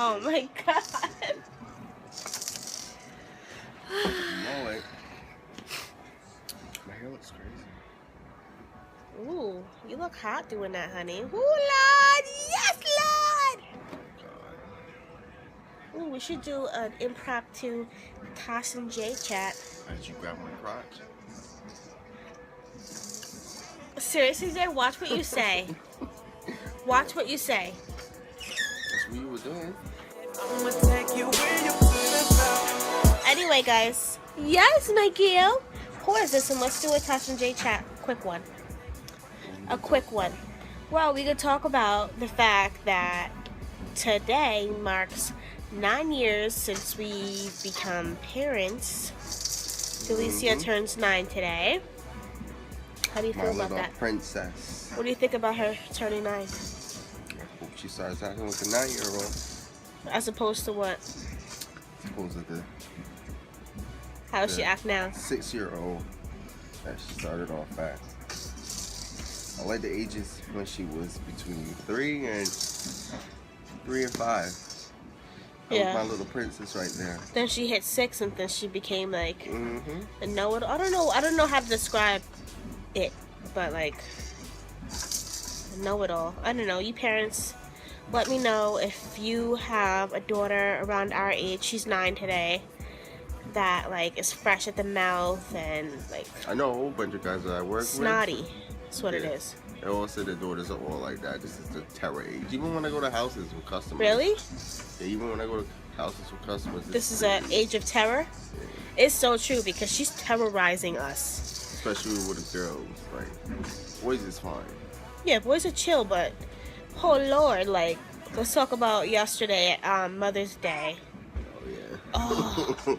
Oh my god. Mullet. My hair looks crazy. Ooh, you look hot doing that, honey. Ooh, Lord! Yes, Lord! Ooh, we should do an impromptu Tash and Jay chat. As you grab my crotch. Seriously, Jay, watch what you say. Watch what you say. That's what you were doing. Anyway, guys. Yes, my girl. Pause this and let's do a Tash and Jay chat. Quick one. A quick one. Well, we could talk about the fact that today marks 9 years since we've become parents. Delicia turns 9 today. How do you feel about that? Princess. What do you think about her turning 9? I hope she starts acting like a 9-year-old. As opposed to what? Suppose that How does she act now? 6-year-old that she started off fast. I like the ages when she was between 3 and 5. That was my little princess right there. Then she hit 6 and then she became like a know-it-all. I don't know how to describe it, but like a know-it-all. I don't know. You parents, let me know if you have a daughter around our age. She's 9 today. That like is fresh at the mouth and like I know a whole bunch of guys that I work snotty. with. That's what it is. They all say their daughters are all like that. This is the terror age. Even when I go to houses with customers. Really? Yeah, even when I go to houses with customers. This is an age of terror? Yeah. It's so true because she's terrorizing us. Especially with the girls. Like, boys is fine. Yeah, boys are chill, but oh Lord, like, let's talk about yesterday, Mother's Day. Oh, yeah. Oh.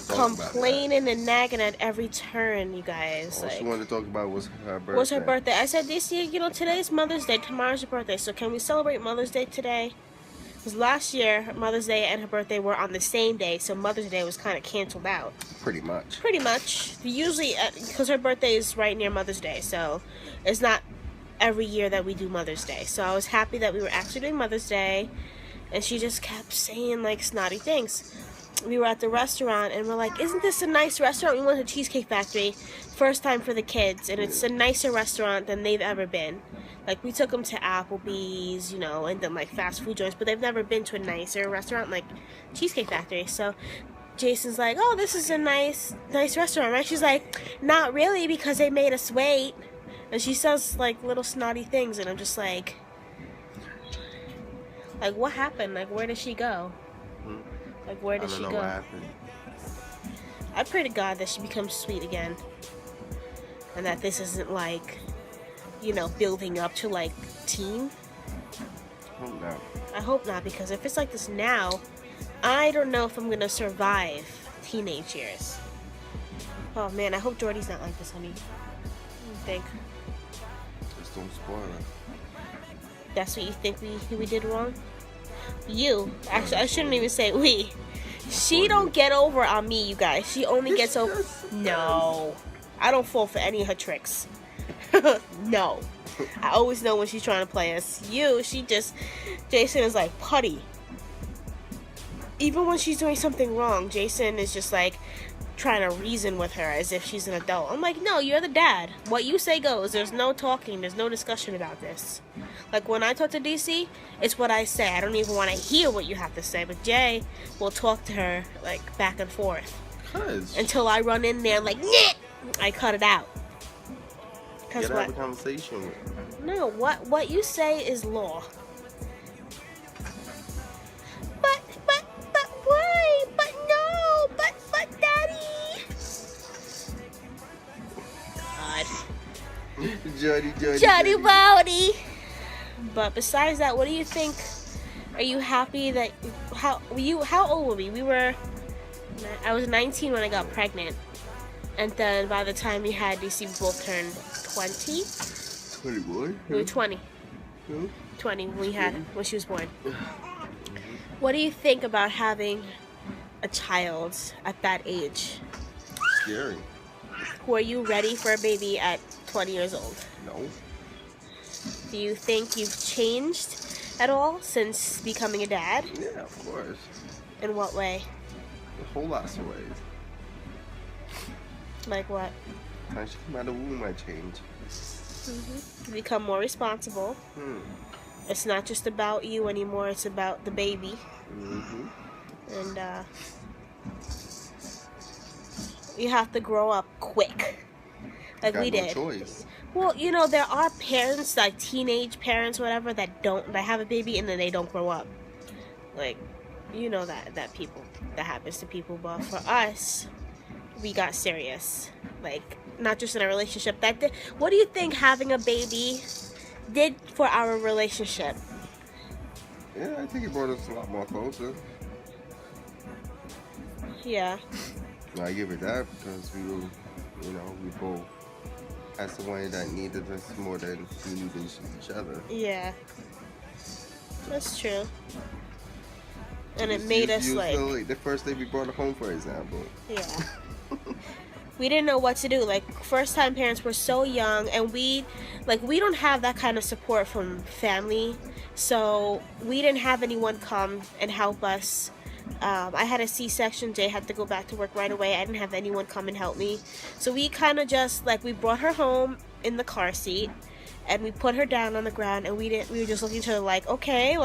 Complaining and nagging at every turn, you guys. All she wanted to talk about was her birthday. What's her birthday? I said, this year, today's Mother's Day. Tomorrow's your birthday. So can we celebrate Mother's Day today? Because last year, Mother's Day and her birthday were on the same day. So Mother's Day was kind of canceled out. Pretty much. Pretty much. Usually, because her birthday is right near Mother's Day. So it's not every year that we do Mother's Day. So I was happy that we were actually doing Mother's Day. And she just kept saying, like, snotty things. We were at the restaurant and we're like, isn't this a nice restaurant? We went to Cheesecake Factory, first time for the kids, and it's a nicer restaurant than they've ever been. Like, we took them to Applebee's, and then like fast food joints, but they've never been to a nicer restaurant like Cheesecake Factory. So Jason's like, oh, this is a nice restaurant, right? She's like, not really, because they made us wait. And she says like little snotty things, and I'm just like what happened? Like, where did she go? Like, where did she go? What happened. I pray to God that she becomes sweet again. And that this isn't like, building up to like teen. I hope not. I hope not, because if it's like this now, I don't know if I'm going to survive teenage years. Oh man, I hope Jordy's not like this, honey. What do you think? Just don't spoil it. That's what you think we did wrong? You. Actually, I shouldn't even say we. She don't get over on me, you guys. She only gets over... No. I don't fall for any of her tricks. No. I always know when she's trying to play us. Jason is like putty. Even when she's doing something wrong, Jason is just like trying to reason with her as if she's an adult. I'm like, no, you're the dad. What you say goes. There's no talking. There's no discussion about this. Like, when I talk to DC, it's what I say. I don't even want to hear what you have to say. But Jay will talk to her, like, back and forth. Until I run in there, like, nyeh! I cut it out. You gotta have a conversation with her. No, what you say is law. But why? But no! But Daddy! God. Jody Bowdy! But besides that, what do you think? Are you happy that how old were we? I was 19 when I got pregnant, and then by the time we had DC, we both turned 20. 21. We were 20. 20 when she was born. What do you think about having a child at that age? Scary. Were you ready for a baby at 20 years old? No. Do you think you've changed at all since becoming a dad? Yeah, of course. In what way? A whole lot of ways. Like what? Time she come out of the womb, I change. You become more responsible. It's not just about you anymore, it's about the baby. And you have to grow up quick. Like Got we no did. choice. Well, you know, there are parents, like teenage parents, whatever, that have a baby and then they don't grow up. Like, you know that happens to people. But for us, we got serious. Like, not just in a relationship. What do you think having a baby did for our relationship? Yeah, I think it brought us a lot more closer. Yeah. I give it that because we were, we both had someone that needed us more than we needed each other. Yeah. That's true. And it made us like the first day we brought her home, for example. Yeah. We didn't know what to do. Like, first time parents were so young, and we don't have that kind of support from family. So we didn't have anyone come and help us. I had a C-section. Jay had to go back to work right away. I didn't have anyone come and help me. So we kind of just, we brought her home in the car seat, and we put her down on the ground, and we were just looking at her like, okay,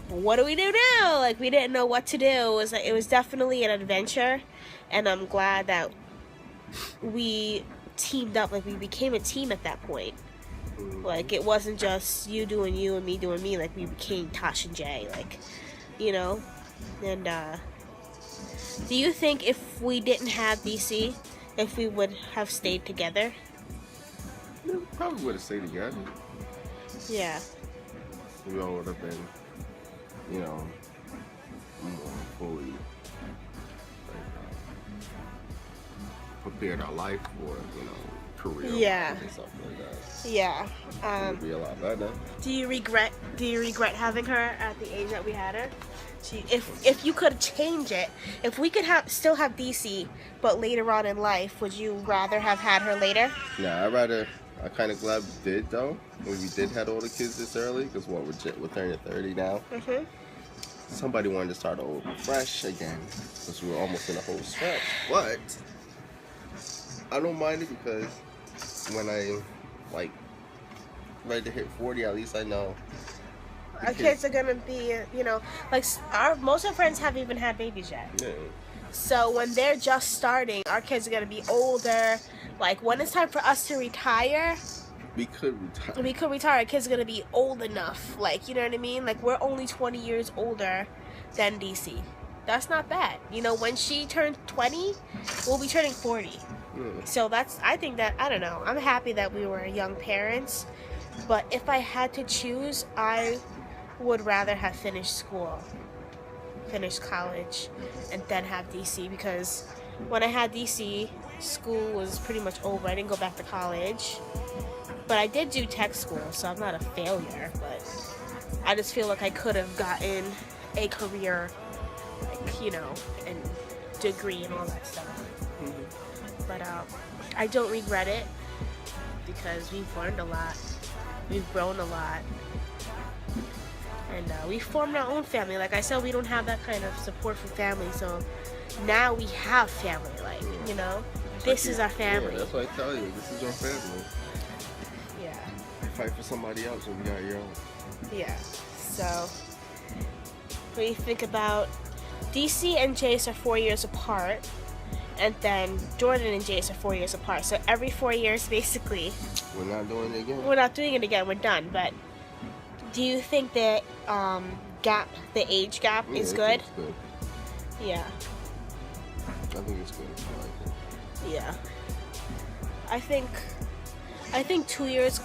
what do we do now? Like, we didn't know what to do. It was definitely an adventure, and I'm glad that we teamed up. Like, we became a team at that point. Like, it wasn't just you doing you and me doing me. Like, we became Tash and Jay. Like, And do you think if we didn't have DC, if we would have stayed together? Yeah, we probably would have stayed together. Yeah. We all would have been, more fully prepared our life for, career. Yeah. And stuff like that. Yeah. It would be a lot better. Do you regret having her at the age that we had her? If you could change it, if we could still have DC, but later on in life, would you rather have had her later? Nah, I kind of glad we did, though, when we did have all the kids this early, because we're turning 30 now. Somebody wanted to start over fresh again, because we were almost in a whole stretch. But I don't mind it, because when I ready to hit 40, at least I know Our kids are gonna be, most of our friends haven't even had babies yet. Yeah. So when they're just starting, our kids are gonna be older. Like, when it's time for us to retire, we could retire. Our kids are gonna be old enough. Like, you know what I mean? Like, we're only 20 years older than DC. That's not bad. When she turns 20, we'll be turning 40. So I don't know. I'm happy that we were young parents. But if I had to choose, I would rather have finished college, and then have DC, because when I had DC, school was pretty much over. I didn't go back to college, but I did do tech school, so I'm not a failure, but I just feel like I could have gotten a career, and degree and all that stuff. But I don't regret it, because we've learned a lot. We've grown a lot. And we formed our own family. Like I said, we don't have that kind of support from family. So now we have family. This is our family. Yeah, that's what I tell you. This is our family. Yeah. Fight for somebody else when you got your own. Yeah. So, what do you think about DC and Jace are 4 years apart, and then Jordan and Jace are 4 years apart. So every 4 years, basically. We're not doing it again. We're not doing it again. We're done. But do you think that the age gap is good? It's good. Yeah. I think it's good. I like it. Yeah. I think 2 years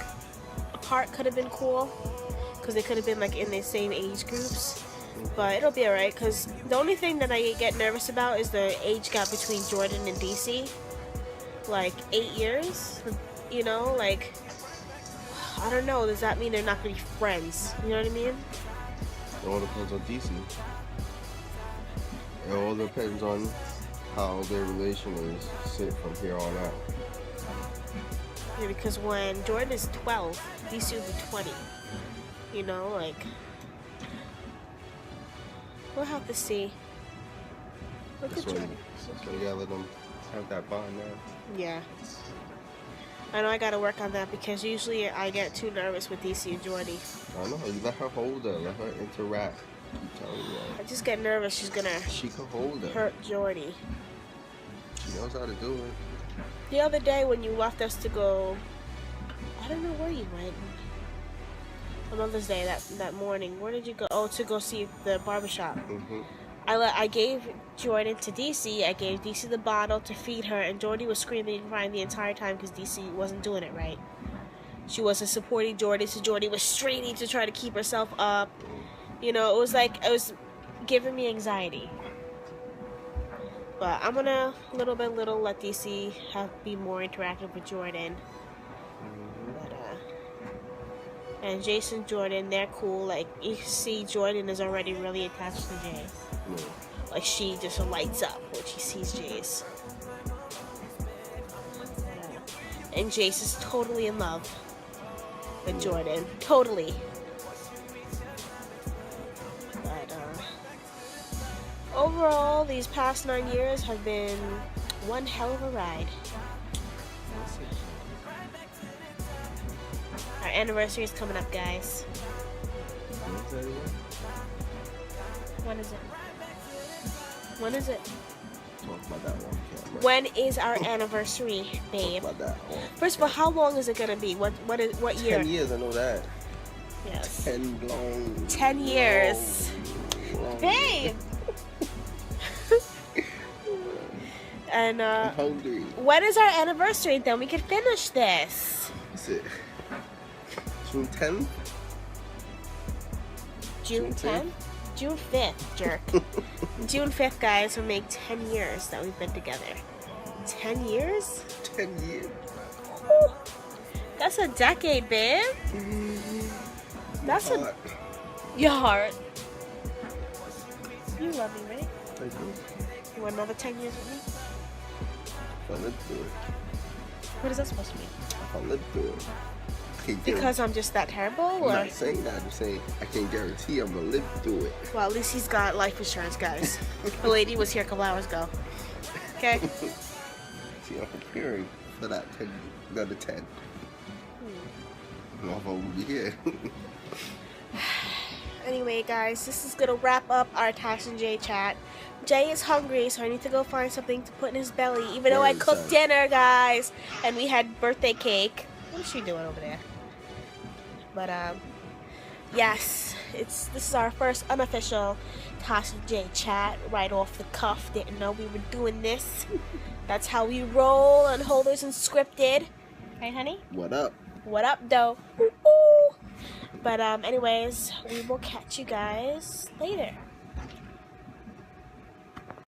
apart could have been cool, because they could have been in the same age groups. But it'll be alright, because the only thing that I get nervous about is the age gap between Jordan and DC. 8 years. I don't know. Does that mean they're not going to be friends? You know what I mean? It all depends on DC. It all depends on how their relation is from here on out. Yeah, because when Jordan is 12, DC will be 20. You know, like, we'll have to see. Look at Jordan. That's why you gotta let them have that bond now. Yeah. I know I gotta work on that because usually I get too nervous with DC and Jordy. I know, you let her hold her, let her interact. Keep telling you. I just get nervous she can hold her. hurt Jordy. She knows how to do it. The other day when you left us to go, I don't know where you went. On Mother's Day, that morning. Where did you go? Oh, to go see the barbershop. Mm-hmm. I gave Jordan to DC. I gave DC the bottle to feed her, and Jordy was screaming and crying the entire time because DC wasn't doing it right. She wasn't supporting Jordy, so Jordy was straining to try to keep herself up. You know, it was giving me anxiety. But I'm gonna little by little let DC be more interactive with Jordan. But, and Jason, Jordan, they're cool. Like, you see Jordan is already really attached to Jay. Like, she just lights up when she sees Jace. And Jace is totally in love with Jordan. Totally. But, overall, these past 9 years have been one hell of a ride. Our anniversary is coming up, guys. When is it? When is it? Talk about that one. When is our anniversary, babe? Talk about that one. First of all, how long is it gonna be? What year? 10 years, I know that. Yes. 10 years. Long. Babe! And I'm hungry. when is our anniversary? Then we can finish this. Is it June 10th? June 10th? June 5th, jerk. June 5th, guys, will make 10 years that we've been together. 10 years? 10 years. Ooh, that's a decade, babe. That's your heart. You love me, right? I do. You want another 10 years with me? I'll live through it. What is that supposed to mean? I'll live through it. Because I'm just that terrible? I'm Or? not saying that. I'm saying I can't guarantee I'm going to live through it. Well, at least he's got life insurance, guys. The lady was here a couple hours ago. Okay? See, I'm preparing for that 10, another 10. My phone will be here. Anyway, guys, this is going to wrap up our Tash and Jay chat. Jay is hungry, so I need to go find something to put in his belly. Even though I cooked dinner, guys, and we had birthday cake. What is she doing over there? But, yes, this is our first unofficial Tash and Jay chat right off the cuff. Didn't know we were doing this. That's how we roll on Holders and Scripted. Right, honey? What up? What up, though? Ooh, ooh. But, anyways, we will catch you guys later.